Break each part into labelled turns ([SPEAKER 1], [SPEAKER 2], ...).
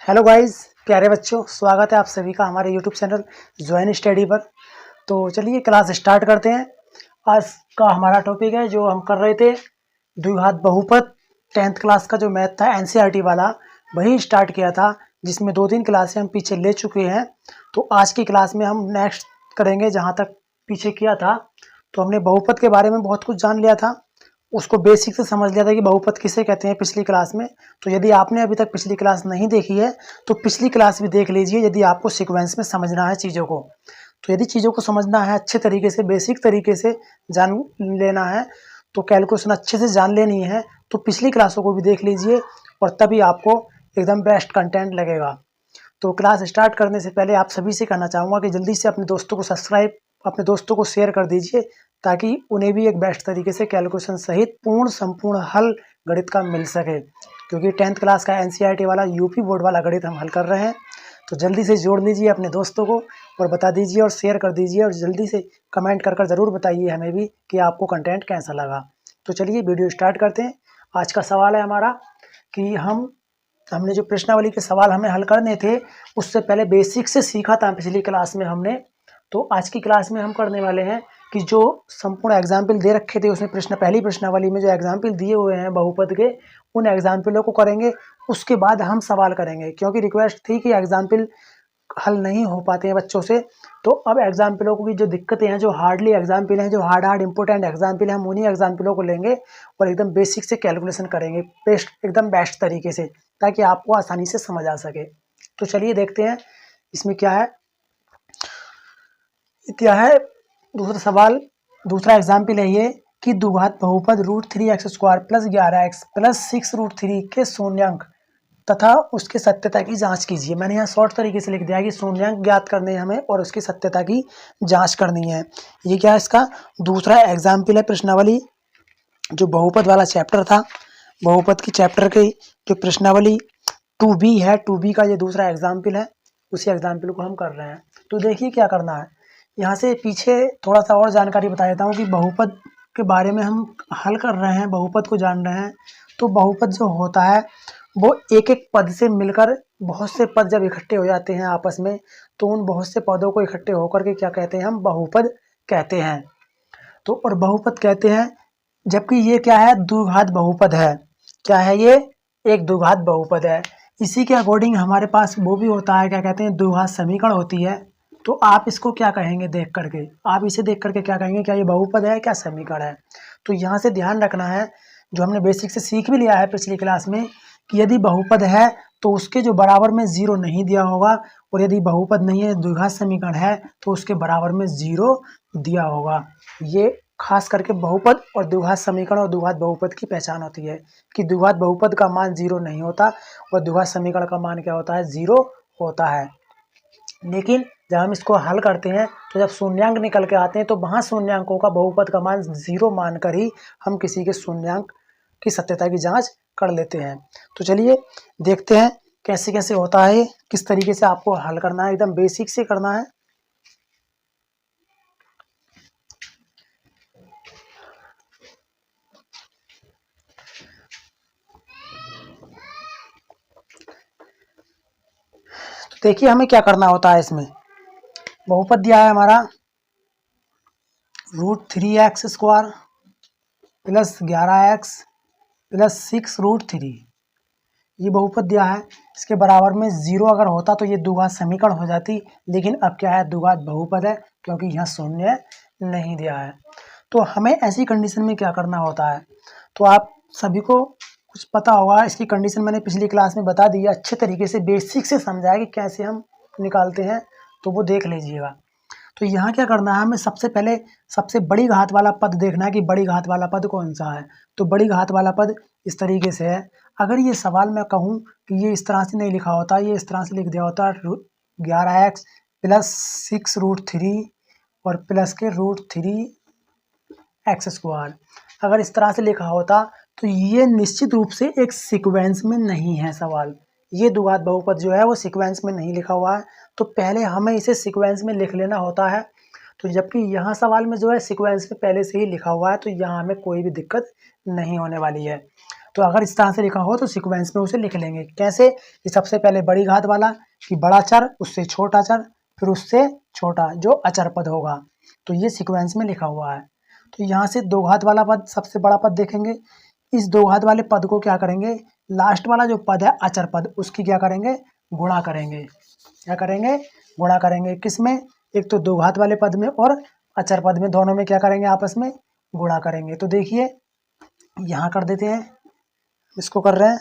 [SPEAKER 1] Hello guys, प्यारे बच्चों, स्वागत है आप सभी का हमारे यूट्यूब चैनल ज्वाइन स्टडी पर। तो चलिए क्लास स्टार्ट करते हैं। आज का हमारा टॉपिक है जो हम कर रहे थे द्विघात बहुपद। 10th क्लास का जो मैथ था एनसीईआरटी वाला, वही स्टार्ट किया था, जिसमें 2-3 क्लासें हम पीछे ले चुके हैं। तो आज की क्लास में हम नेक्स्ट करेंगे जहाँ तक पीछे किया था। तो हमने बहुपद के बारे में बहुत कुछ जान लिया था, उसको बेसिक से समझ लिया था कि बहुपद किसे कहते हैं पिछली क्लास में। तो यदि आपने अभी तक पिछली क्लास नहीं देखी है तो पिछली क्लास भी देख लीजिए, यदि आपको सीक्वेंस में समझना है चीज़ों को। तो यदि चीज़ों को समझना है अच्छे तरीके से, बेसिक तरीके से जान लेना है, तो कैलकुलेशन अच्छे से जान लेनी है, तो पिछली क्लासों को भी देख लीजिए और तभी आपको एकदम बेस्ट कंटेंट लगेगा। तो क्लास स्टार्ट करने से पहले आप सभी से कहना चाहूँगा कि जल्दी से अपने दोस्तों को सब्सक्राइब, अपने दोस्तों को शेयर कर दीजिए, ताकि उन्हें भी एक बेस्ट तरीके से कैलकुलेशन सहित पूर्ण संपूर्ण हल गणित का मिल सके। क्योंकि 10th क्लास का एनसीईआरटी वाला यूपी बोर्ड वाला गणित हम हल कर रहे हैं। तो जल्दी से जोड़ लीजिए अपने दोस्तों को और बता दीजिए और शेयर कर दीजिए, और जल्दी से कमेंट कर ज़रूर बताइए हमें भी कि आपको कंटेंट कैसा लगा। तो चलिए वीडियो स्टार्ट करते हैं। आज का सवाल है हमारा कि हमने जो प्रश्नावली के सवाल हमें हल करने थे, उससे पहले बेसिक से सीखा था पिछली क्लास में हमने। तो आज की क्लास में हम करने वाले हैं कि जो संपूर्ण एग्जाम्पल दे रखे थे उसमें पहली प्रश्नावली में जो एग्जाम्पल दिए हुए हैं बहुपद के, उन एग्जाम्पलों को करेंगे। उसके बाद हम सवाल करेंगे, क्योंकि रिक्वेस्ट थी कि एग्जाम्पल हल नहीं हो पाते हैं बच्चों से। तो अब एग्जाम्पलों को की जो दिक्कतें हैं, जो हार्डली एग्जाम्पल हैं, जो हार्ड इंपॉर्टेंट एग्जाम्पल हैं, हम उन्हीं एग्जाम्पलों को लेंगे और एकदम बेसिक से कैलकुलेशन करेंगे एकदम बेस्ट तरीके से, ताकि आपको आसानी से समझ आ सके। तो चलिए देखते हैं इसमें क्या है। दूसरा सवाल, दूसरा एग्जाम्पल है ये कि द्विघात बहुपद √3x² + 11x + 6√3 के शून्यांक तथा उसके सत्यता की जांच कीजिए। मैंने यहाँ शॉर्ट तरीके से लिख दिया कि शून्यांक ज्ञात करने हैं हमें और उसकी सत्यता की जांच करनी है। ये क्या है, इसका दूसरा एग्जाम्पल है प्रश्नावली, जो बहुपद वाला चैप्टर था, बहुपद की चैप्टर की जो प्रश्नावली 2B है, 2B का ये दूसरा एग्जाम्पल है। उसी एग्जाम्पल को हम कर रहे हैं। तो देखिए क्या करना है। यहाँ से पीछे थोड़ा सा और जानकारी बता देता हूँ कि बहुपद के बारे में हम हल कर रहे हैं, बहुपद को जान रहे हैं। तो बहुपद जो होता है वो एक एक पद से मिलकर, बहुत से पद जब इकट्ठे हो जाते हैं आपस में, तो उन बहुत से पदों को इकट्ठे होकर के क्या कहते हैं, हम बहुपद कहते हैं। तो और बहुपद कहते हैं, जबकि ये क्या है, द्विघात बहुपद है। क्या है ये, एक द्विघात बहुपद है। इसी के अकॉर्डिंग हमारे पास वो भी होता है, क्या कहते हैं, द्विघात समीकरण होती है। तो आप इसको क्या कहेंगे देख करके, आप इसे देख करके क्या कहेंगे, क्या ये बहुपद है, क्या समीकरण है। तो यहाँ से ध्यान रखना है, जो हमने बेसिक से सीख भी लिया है पिछली क्लास में, कि यदि बहुपद है तो उसके जो बराबर में 0 नहीं दिया होगा, और यदि बहुपद नहीं है, द्विघात समीकरण है, तो उसके बराबर में 0 दिया होगा। ये खास करके बहुपद और द्विघात समीकरण और द्विघात बहुपद की पहचान होती है कि द्विघात बहुपद का मान 0 नहीं होता और द्विघात समीकरण का मान क्या होता है, 0 होता है। लेकिन जब हम इसको हल करते हैं तो जब शून्यांक निकल के आते हैं, तो वहाँ शून्यांकों का बहुपद का मान 0 मानकर ही हम किसी के शून्यांक की सत्यता की जांच कर लेते हैं। तो चलिए देखते हैं कैसे कैसे होता है, किस तरीके से आपको हल करना है, एकदम बेसिक से करना है। तो देखिए हमें क्या करना होता है। इसमें बहुपद दिया है हमारा √3x² + 11x + 6√3, ये बहुपद दिया है। इसके बराबर में 0 अगर होता तो ये द्विघात समीकरण हो जाती, लेकिन अब क्या है, द्विघात बहुपद है, क्योंकि यहाँ शून्य नहीं दिया है। तो हमें ऐसी कंडीशन में क्या करना होता है, तो आप सभी को कुछ पता होगा। इसकी कंडीशन मैंने पिछली क्लास में बता दी है, अच्छे तरीके से बेसिक से समझाया कि कैसे हम निकालते हैं, तो वो देख लीजिएगा। तो यहाँ क्या करना है, हमें सबसे पहले सबसे बड़ी घात वाला पद देखना है कि बड़ी घात वाला पद कौन सा है। तो बड़ी घात वाला पद इस तरीके से है। अगर ये सवाल मैं कहूँ कि ये इस तरह से नहीं लिखा होता, ये इस तरह से लिख दिया होता 11x + 6√3 और प्लस के √3x², अगर इस तरह से लिखा होता तो ये निश्चित रूप से एक सीक्वेंस में नहीं है सवाल। ये द्विघात बहुपद जो है वो सीक्वेंस में नहीं लिखा हुआ है, तो पहले हमें इसे सीक्वेंस में लिख लेना होता है। तो जबकि यहाँ सवाल में जो है सीक्वेंस में पहले से ही लिखा हुआ है, तो यहाँ हमें कोई भी दिक्कत नहीं होने वाली है। तो अगर इस तरह से लिखा हो तो सीक्वेंस में उसे लिख लेंगे। कैसे कि सबसे पहले बड़ी घात वाला कि बड़ा चर, उससे छोटा चर, फिर उससे छोटा जो अचर पद होगा। तो ये सीक्वेंस में लिखा हुआ है। तो यहाँ से दो घात वाला पद सबसे बड़ा पद देखेंगे। इस दो घात वाले पद को क्या करेंगे, लास्ट वाला जो पद है अचर पद, उसकी क्या करेंगे, गुणा करेंगे। क्या करेंगे, गुणा करेंगे। किसमें, एक तो दो घात वाले पद में और अचर पद में, दोनों में क्या करेंगे, आपस में गुणा करेंगे। तो देखिए यहाँ कर देते हैं, इसको कर रहे हैं,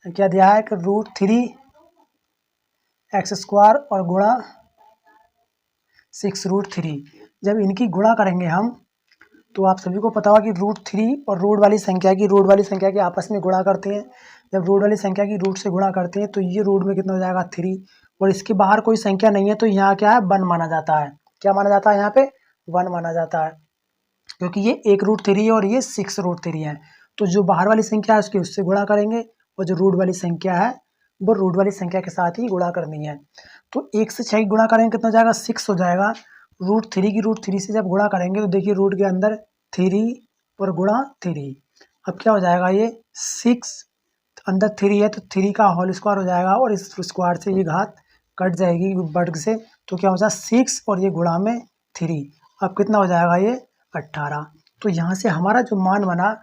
[SPEAKER 1] क्या दिया है कि √3x² और गुणा 6√3। जब इनकी गुणा करेंगे हम तो आप सभी को पता होगा कि √3 और रूट वाली संख्या की आपस में गुणा करते हैं। जब रूट वाली संख्या की रूट से गुणा करते हैं तो ये रूट में कितना हो जाएगा, 3, और इसके बाहर कोई संख्या नहीं है तो यहाँ क्या है, 1 माना जाता है। क्या माना जाता है, यहाँ पे 1 माना जाता है, क्योंकि ये एक √3 है और ये 6√3 है। तो जो बाहर वाली संख्या है उसकी उससे गुणा करेंगे, और जो रूट वाली संख्या है वो रूट वाली संख्या के साथ ही गुणा करनी है। तो 1 से 6 गुणा करेंगे कितना हो जाएगा, 6 हो जाएगा। √3 की √3 से जब गुणा करेंगे तो देखिए रूट के अंदर 3 और गुणा 3, अब क्या हो जाएगा, ये 6 अंदर 3 है तो 3 का होल स्क्वायर हो जाएगा, और इस स्क्वायर से ये घात कट जाएगी वर्ग से, तो क्या हो जाएगा 6 और ये गुणा में 3, अब कितना हो जाएगा, ये 18। तो यहाँ से हमारा जो मान बना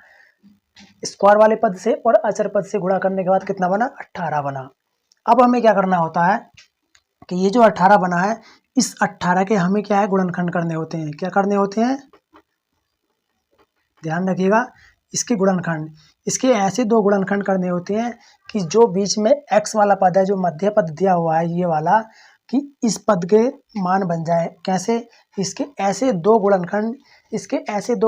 [SPEAKER 1] स्क्वायर वाले पद से और अचर पद से गुणा करने के बाद कितना बना, 18 बना। अब हमें क्या करना होता है कि ये जो 18 बना है, इस 18 के हमें क्या है, गुणनखंड करने होते हैं। क्या करने होते हैं, ध्यान रखिएगा, इसके गुणनखंड, इसके ऐसे दो गुणनखंड करने होते हैं कि जो बीच में x वाला पद है, जो मध्य पद दिया हुआ है ये वाला, कि इस पद के मान बन जाए। कैसे, इसके ऐसे दो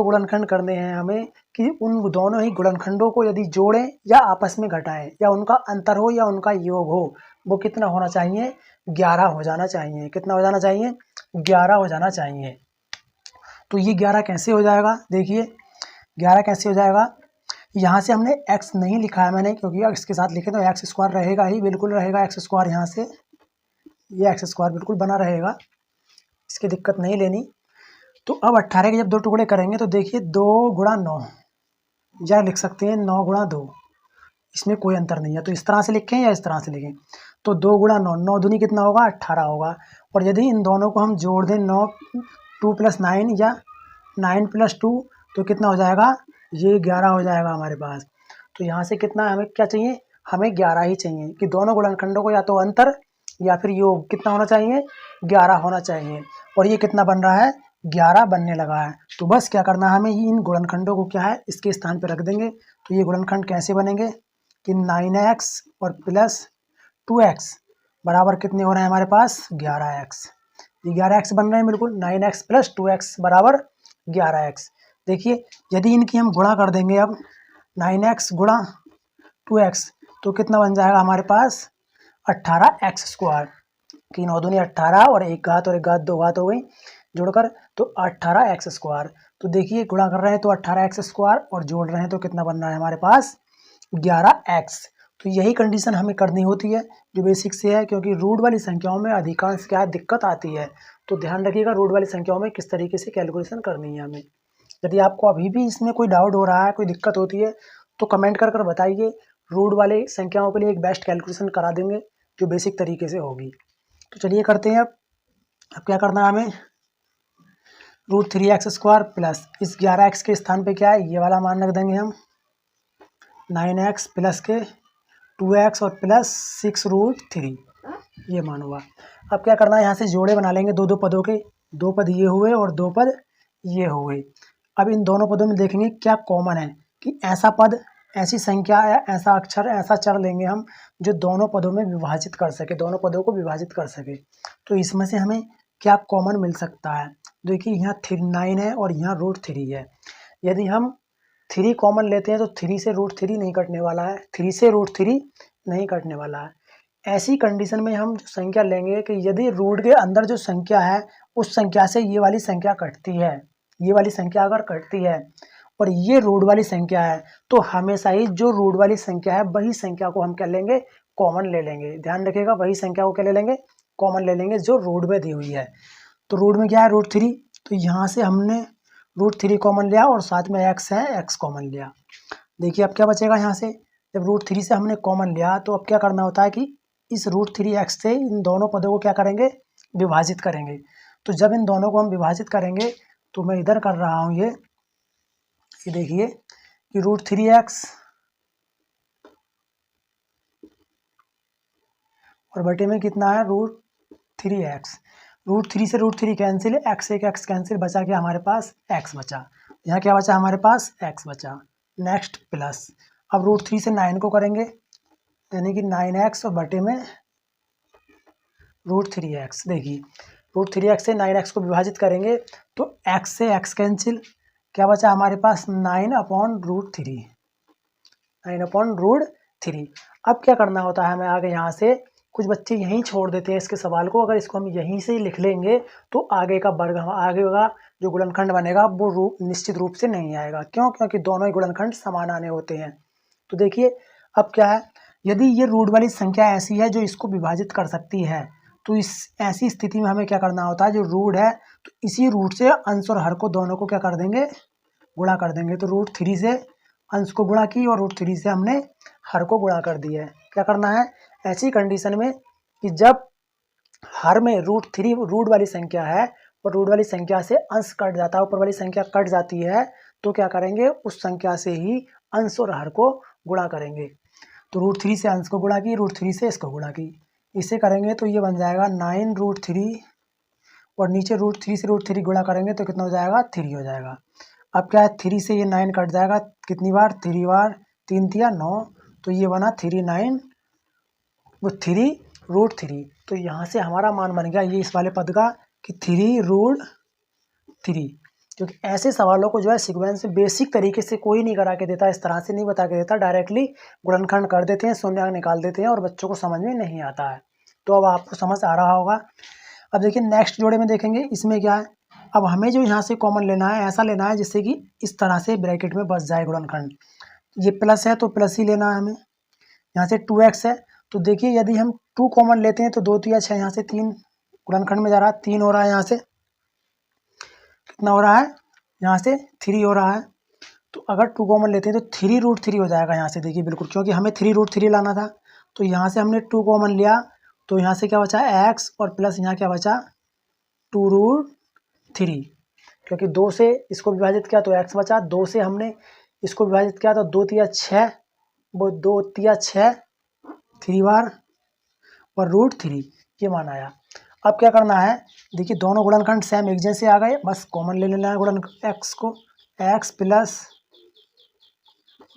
[SPEAKER 1] गुणनखंड करने हैं हमें कि उन दोनों ही गुणनखंडों को यदि जोड़ें या आपस में घटाएं या उनका अंतर हो या उनका योग हो, वो कितना होना चाहिए, 11 हो जाना चाहिए। कितना हो जाना चाहिए, 11 हो जाना चाहिए। तो ये 11 कैसे हो जाएगा, देखिए 11 कैसे हो जाएगा, यहाँ से हमने x नहीं लिखा है मैंने, क्योंकि x के साथ लिखे तो x² रहेगा ही, बिल्कुल रहेगा x²। यहाँ से ये x² बिल्कुल बना रहेगा, इसकी दिक्कत नहीं लेनी। तो अब 18 के जब दो टुकड़े करेंगे तो देखिए 2 गुणा 9, या लिख सकते हैं 9 गुणा 2, इसमें कोई अंतर नहीं है। तो इस तरह से लिखें या इस तरह से लिखें, तो 2 गुणा 9, 9 दूनी कितना होगा, 18 होगा। और यदि इन दोनों को हम जोड़ दें, 9 2 + 9 या 9 + 2, तो कितना हो जाएगा, ये 11 हो जाएगा हमारे पास। तो यहाँ से कितना हमें क्या चाहिए, हमें 11 ही चाहिए, कि दोनों गुणनखंडों को या तो अंतर या फिर योग कितना होना चाहिए, 11 होना चाहिए। और ये कितना बन रहा है, 11 बनने लगा है। तो बस क्या करना है हमें, इन गुणनखंडों को क्या है, इसके स्थान पर रख देंगे। तो ये गुणनखंड कैसे बनेंगे कि 9x और प्लस 2x बराबर कितने हो रहे हैं हमारे पास, 11x। ये 11x बन रहे हैं बिल्कुल, 9x + 2x बराबर 11x। देखिए यदि इनकी हम गुणा कर देंगे, अब 9x गुणा 2x तो कितना बन जाएगा हमारे पास, 18x², कि 9 दूनी 18 और एक घात और एक घात 2 घात हो गई जोड़कर, तो 18x²। तो देखिए गुणा कर रहे हैं तो 18x² और जोड़ रहे हैं तो कितना बन रहा है हमारे पास, 11x। तो यही कंडीशन हमें करनी होती है जो बेसिक से है, क्योंकि रूट वाली संख्याओं में अधिकांश क्या दिक्कत आती है। तो ध्यान रखिएगा रूट वाली संख्याओं में किस तरीके से कैलकुलेशन करनी है हमें। यदि आपको अभी भी इसमें कोई डाउट हो रहा है, कोई दिक्कत होती है, तो कमेंट कर बताइए। रूट वाले संख्याओं के लिए एक बेस्ट कैलकुलेशन करा देंगे जो बेसिक तरीके से होगी। तो चलिए करते हैं। अब क्या करना है हमें, √3x² प्लस इस 11x के स्थान पे क्या है, ये वाला मान रख देंगे हम, 9x प्लस के 2x और प्लस 6√3, ये मान हुआ। अब क्या करना है, यहाँ से जोड़े बना लेंगे दो पदों के, 2 पद ये हुए और 2 पद ये हुए। अब इन दोनों पदों में देखेंगे क्या कॉमन है, कि ऐसा पद, ऐसी संख्या या ऐसा अक्षर, ऐसा चर लेंगे हम जो दोनों पदों में विभाजित कर सके, दोनों पदों को विभाजित कर सके। तो इसमें से हमें क्या कॉमन मिल सकता है, देखिए यहाँ 9 है और यहाँ √3 है। यदि हम 3 कॉमन लेते हैं तो 3 से √3 नहीं कटने वाला है, 3 से √3 नहीं कटने वाला है। ऐसी कंडीशन में हम जो संख्या लेंगे कि यदि रूट के अंदर जो संख्या है उस संख्या से ये वाली संख्या कटती है, ये वाली संख्या अगर कटती है और ये रूट वाली संख्या है, तो हमेशा ही जो रूट वाली संख्या है वही संख्या को हम क्या लेंगे, कॉमन ले लेंगे। ध्यान रखिएगा, वही संख्या को क्या ले लेंगे, कॉमन ले लेंगे जो रूट में दी हुई है। तो रूट में क्या है, √3, तो यहाँ से हमने √3 कॉमन लिया और साथ में x है, x कॉमन लिया। देखिए अब क्या बचेगा यहाँ से, जब √3 से हमने कॉमन लिया तो अब क्या करना होता है कि इस √3x से इन दोनों पदों को क्या करेंगे, विभाजित करेंगे। तो जब इन दोनों को हम विभाजित करेंगे तो मैं इधर कर रहा हूँ ये देखिए कि √3x और बटे में कितना है √3x। √3 से √3 कैंसिल, x एक x कैंसिल, बचा क्या हमारे पास x बचा। यहाँ क्या बचा हमारे पास x बचा। नेक्स्ट प्लस, अब √3 से 9 को करेंगे यानी कि 9x और बटे में √3x। देखिए √3x से 9x को विभाजित करेंगे तो x से x कैंसिल, क्या बचा हमारे पास 9/√3। 9/√3। अब क्या करना होता है हमें आगे, यहाँ से कुछ बच्चे यहीं छोड़ देते हैं इसके सवाल को, अगर इसको हम यहीं से लिख लेंगे तो आगे का वर्ग, हम आगे का जो गुणनखंड बनेगा वो निश्चित रूप से नहीं आएगा। क्यों? क्योंकि दोनों ही गुणनखंड समान आने होते हैं। तो देखिए अब क्या है, यदि ये रूट वाली संख्या ऐसी है जो इसको विभाजित कर सकती है तो इस ऐसी स्थिति में हमें क्या करना होता है, जो रूट है तो इसी रूट से अंश और हर को दोनों को क्या कर देंगे, गुणा कर देंगे। तो √3 से अंश को गुणा की और √3 से हमने हर को गुणा कर दिया है। क्या करना है ऐसी कंडीशन में कि जब हर में √3 रूट वाली संख्या है और रूट वाली संख्या से अंश कट जाता है, ऊपर वाली संख्या कट जाती है, तो क्या करेंगे उस संख्या से ही अंश और हर को गुणा करेंगे। तो √3 से अंश को गुणा की, √3 से इसको गुणा की, इसे करेंगे तो ये बन जाएगा 9√3 और नीचे √3 से √3 गुणा करेंगे तो कितना हो जाएगा 3 हो जाएगा। अब क्या है 3 से ये 9 कट जाएगा, कितनी बार 3 बार, 3 तिया 9, तो ये बना 3 9 वो 3√3। तो यहाँ से हमारा मान बन गया ये इस वाले पद का कि 3√3। क्योंकि ऐसे सवालों को जो है सीक्वेंस में बेसिक तरीके से कोई नहीं करा के देता, इस तरह से नहीं बता के देता, डायरेक्टली गुणनखंड कर देते हैं, शून्यंक निकाल देते हैं और बच्चों को समझ में नहीं आता है। तो अब आपको समझ आ रहा होगा। अब देखिए नेक्स्ट जोड़े में देखेंगे, इसमें क्या है, अब हमें जो यहाँ से कॉमन लेना है ऐसा लेना है जिससे कि इस तरह से ब्रैकेट में बच जाए गुणनखंड। ये प्लस है तो प्लस ही लेना है हमें। यहाँ से 2x है तो देखिए यदि हम 2 कॉमन लेते हैं तो 2 तिया 6, यहाँ से 3 गुणनखंड में जा रहा है, 3 हो रहा है, यहाँ से कितना हो रहा है, यहाँ से 3 हो रहा है। तो अगर 2 कॉमन लेते हैं तो 3√3 हो जाएगा यहाँ से। देखिए बिल्कुल, क्योंकि हमें 3√3 लाना था तो यहाँ से हमने 2 कॉमन लिया तो यहाँ से क्या बचा x और प्लस यहाँ क्या बचा 2√3। क्योंकि 2 से इसको विभाजित किया तो x बचा, 2 से हमने इसको विभाजित किया तो 2 तिया 6, वो 2 तिया 6 3 बार और √3 ये मान आया। अब क्या करना है, देखिए दोनों गुणनखंड सेम एक जैसे आ गए, बस कॉमन ले लेना है गुणन x को, x प्लस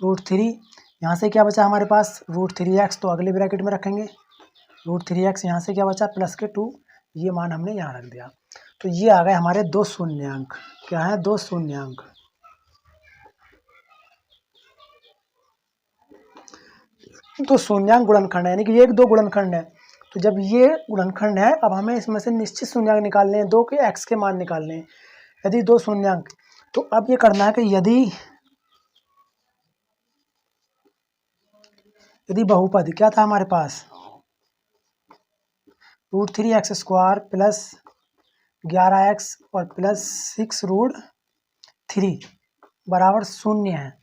[SPEAKER 1] √3। यहाँ से क्या बचा हमारे पास √3x, तो अगले ब्रैकेट में रखेंगे √3x, यहाँ से क्या बचा प्लस के 2, ये मान हमने यहाँ रख दिया। तो ये आ गए हमारे 2 शून्यांक। क्या है 2 शून्यांक। तो शून्यांक गुणनखंड है, यानी कि ये एक 2 गुणनखंड है। तो जब ये गुणनखंड है अब हमें इसमें से निश्चित शून्यांक निकालने हैं, 2 के x के मान निकालने हैं। यदि 2 शून्यांक, तो अब ये करना है कि यदि बहुपद क्या था हमारे पास √3x² प्लस 11x और प्लस 6√3 बराबर 0 है।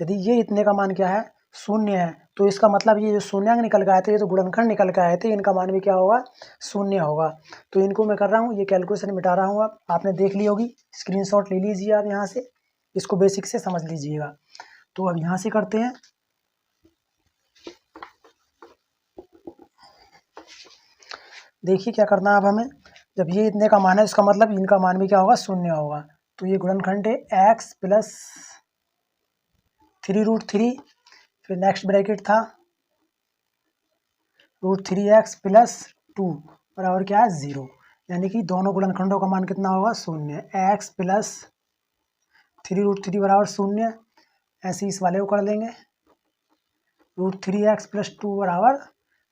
[SPEAKER 1] यदि ये इतने का मान क्या है 0 है, तो इसका मतलब ये जो शून्यांक निकल के आए थे, ये तो गुणनखंड निकल के आए थे, इनका मान भी क्या होगा 0 होगा। तो इनको मैं कर रहा हूँ, ये कैलकुलेशन मिटा रहा हूँ। अब आपने देख ली होगी, स्क्रीनशॉट ले लीजिए आप यहाँ से, इसको बेसिक से समझ लीजिएगा। तो अब यहाँ से करते हैं, देखिए क्या करना है अब हमें, जब ये इतने का मान है इसका मतलब इनका मान भी क्या होगा 0 होगा। तो ये गुणनखंड है x प्लस 3√3, फिर नेक्स्ट ब्रैकेट था √3x प्लस 2 बराबर क्या है 0, यानी कि दोनों गुणनखंडों का मान कितना होगा 0। x प्लस 3√3 बराबर 0, ऐसे इस वाले को कर लेंगे √3x प्लस 2 बराबर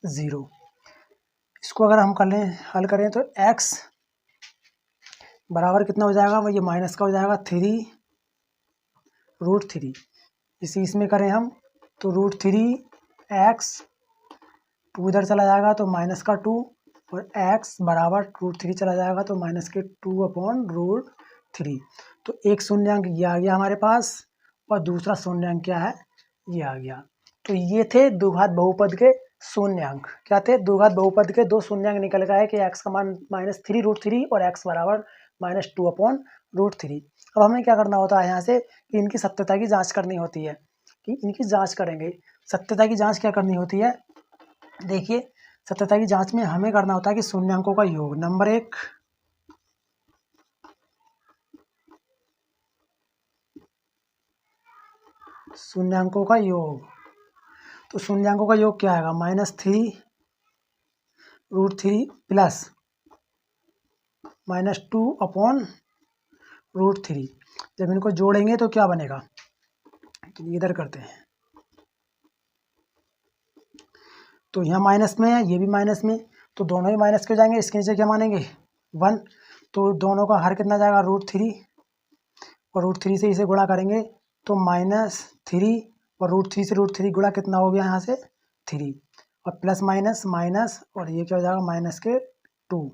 [SPEAKER 1] 0। इसको अगर हम कर लें हल करें तो x बराबर कितना हो जाएगा, वो ये माइनस का हो जाएगा 3√3। इसी इसमें करें हम तो √3x, 2 इधर चला जाएगा तो माइनस का 2 और x बराबर √3 चला जाएगा तो माइनस के 2/√3। तो एक शून्यांक ये आ गया हमारे पास और दूसरा शून्यांक क्या है, ये आ गया। तो ये थे द्विघात बहुपद के शून्यांक। क्या थे, द्विघात बहुपद के दो शून्यांक निकल गए कि x का मान -3√3 और x बराबर -2/√3। अब हमें क्या करना होता है यहाँ से कि इनकी सत्यता की जांच करनी होती है, कि इनकी जांच करेंगे। सत्यता की जांच क्या करनी होती है, देखिए सत्यता की जांच में हमें करना होता है कि शून्यांकों का योग, नंबर 1 शून्यांकों का योग। तो शून्यांकों का योग क्या आएगा, -3√3 प्लस -2/√3। जब इनको जोड़ेंगे तो क्या बनेगा, तो इधर करते हैं। तो यहाँ माइनस में है, ये भी माइनस में, तो दोनों ही माइनस के हो जाएंगे। इसके नीचे क्या मानेंगे 1, तो दोनों का हर कितना जाएगा √3, और √3 से इसे गुणा करेंगे तो -3, और √3 से √3 गुणा कितना हो गया यहाँ से 3, और प्लस माइनस माइनस, और ये क्या हो जाएगा -2।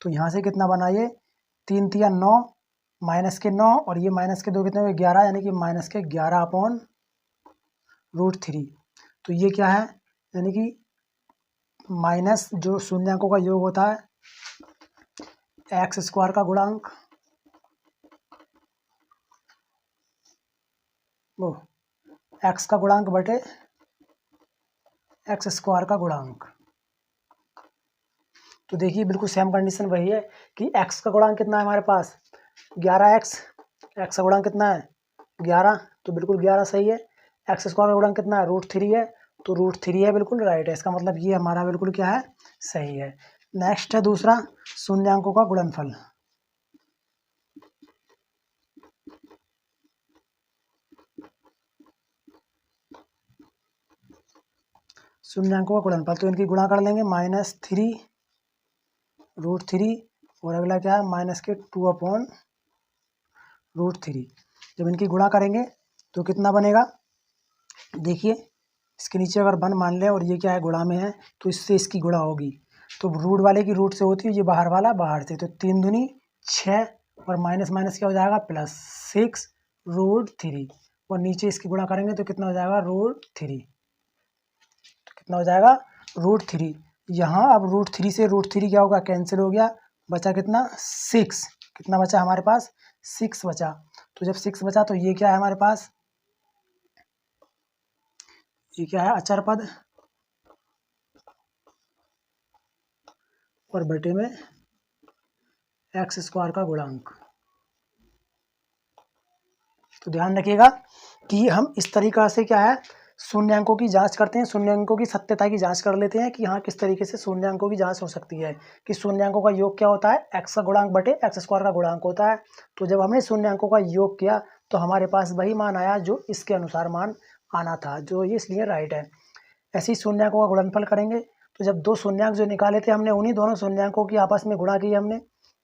[SPEAKER 1] तो यहाँ से कितना बना ये 3 तिया 9, -9, और ये -2 कितने हुए 11, यानी कि -11/√3। तो ये क्या है, यानी कि माइनस जो शून्यांकों का योग होता है x² का गुणांक, वो x का गुणांक बटे x² का गुणांक। तो देखिए बिल्कुल सेम कंडीशन वही है कि x का गुणांक कितना है हमारे पास 11x, x का गुणांक कितना है 11, तो बिल्कुल 11 सही है। x² का गुणांक कितना है √3 है, तो √3 है, बिल्कुल राइट है। इसका मतलब ये हमारा बिल्कुल क्या है, सही है। नेक्स्ट है दूसरा, शून्यांकों का गुणनफल। शून्यांकों का गुणनफल, तो इनकी गुणा कर लेंगे -3√3, और अगला क्या है -2/√3। जब इनकी गुणा करेंगे तो कितना बनेगा, देखिए इसके नीचे अगर 1 मान लें और ये क्या है गुणा में है, तो इससे इसकी गुणा होगी, तो रूट वाले की रूट से होती है, ये बाहर वाला बाहर से, तो 3 दूनी 6, और माइनस माइनस क्या हो जाएगा +6√3, और नीचे इसकी गुणा करेंगे तो कितना हो जाएगा √3, तो कितना हो जाएगा √3। यहाँ अब √3 से √3 क्या होगा, कैंसिल हो गया, बचा कितना 6, कितना बचा हमारे पास 6 बचा। तो जब 6 बचा तो ये क्या है हमारे पास, ये क्या है अचर पद, और बटे में x² का गुणांक। तो ध्यान रखिएगा कि हम इस तरीका से क्या है शून्यांकों की जांच करते हैं, शून्यांकों की सत्यता की जांच कर लेते हैं कि हाँ किस तरीके से शून्यांकों की जांच हो सकती है, कि शून्यांकों का योग क्या होता है x का गुणांक बटे x² का गुणांक होता है। तो जब हमने शून्यांकों का योग किया तो हमारे पास वही मान आया जो इसके अनुसार मान आना था, जो ये इसलिए राइट है। ऐसे ही शून्यांकों का गुणनफल करेंगे, तो जब दो शून्यांक जो निकाले थे हमने, उन्हीं दोनों शून्यांकों की आपस में गुणा की हमने,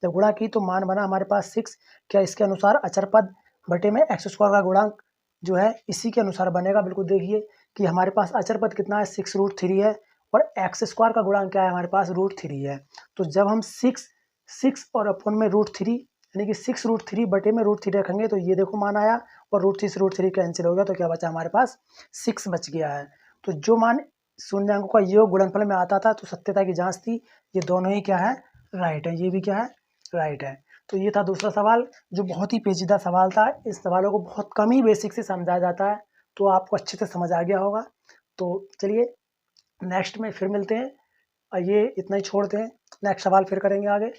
[SPEAKER 1] जब गुणा की तो मान बना हमारे पास 6। क्या इसके अनुसार अचर पद बटे में x² का गुणांक जो है इसी के अनुसार बनेगा। बिल्कुल देखिए कि हमारे पास अचर पद कितना है 6√3 है, और x² का गुणांक क्या है हमारे पास √3 है। तो जब हम 6 और अपन में √3 यानी कि 6√3 बटे में √3 रखेंगे तो ये देखो मान आया, और √3 से √3 कैंसिल हो गया, तो क्या बचा हमारे पास 6 बच गया है। तो जो मान शून्यांकों का योग गुणनफल में आता था तो सत्यता की जांच थी, ये दोनों ही क्या है राइट है, ये भी क्या है राइट है। तो ये था दूसरा सवाल जो बहुत ही पेचीदा सवाल था। इस सवालों को बहुत कम ही बेसिक से समझाया जाता है, तो आपको अच्छे से समझ आ गया होगा। तो चलिए नेक्स्ट में फिर मिलते हैं, और ये इतना ही छोड़ते हैं, नेक्स्ट सवाल फिर करेंगे आगे।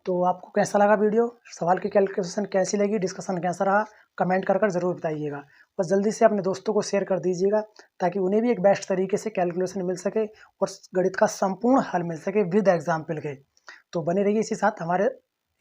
[SPEAKER 1] तो आपको कैसा लगा वीडियो, सवाल की कैलकुलेशन कैसी लगी, डिस्कशन कैसा रहा, कमेंट कर ज़रूर बताइएगा। और जल्दी से अपने दोस्तों को शेयर कर दीजिएगा ताकि उन्हें भी एक बेस्ट तरीके से कैलकुलेशन मिल सके और गणित का संपूर्ण हल मिल सके विद एग्जाम्पल के। तो बने रहिए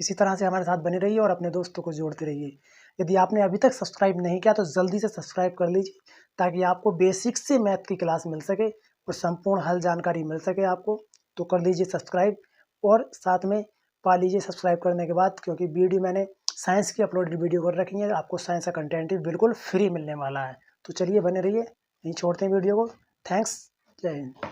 [SPEAKER 1] इसी तरह से हमारे साथ बने रहिए और अपने दोस्तों को जोड़ते रहिए। यदि आपने अभी तक सब्सक्राइब नहीं किया तो जल्दी से सब्सक्राइब कर लीजिए ताकि आपको बेसिक से मैथ की क्लास मिल सके और संपूर्ण हल जानकारी मिल सके आपको। तो कर लीजिए सब्सक्राइब, और साथ में पा लीजिए सब्सक्राइब करने के बाद, क्योंकि वीडियो मैंने साइंस की अपलोडेड वीडियो कर रखी है, आपको साइंस का कंटेंट भी बिल्कुल फ्री मिलने वाला है। तो चलिए बने रहिए, यहीं छोड़ते हैं वीडियो को। थैंक्स, जय हिंद।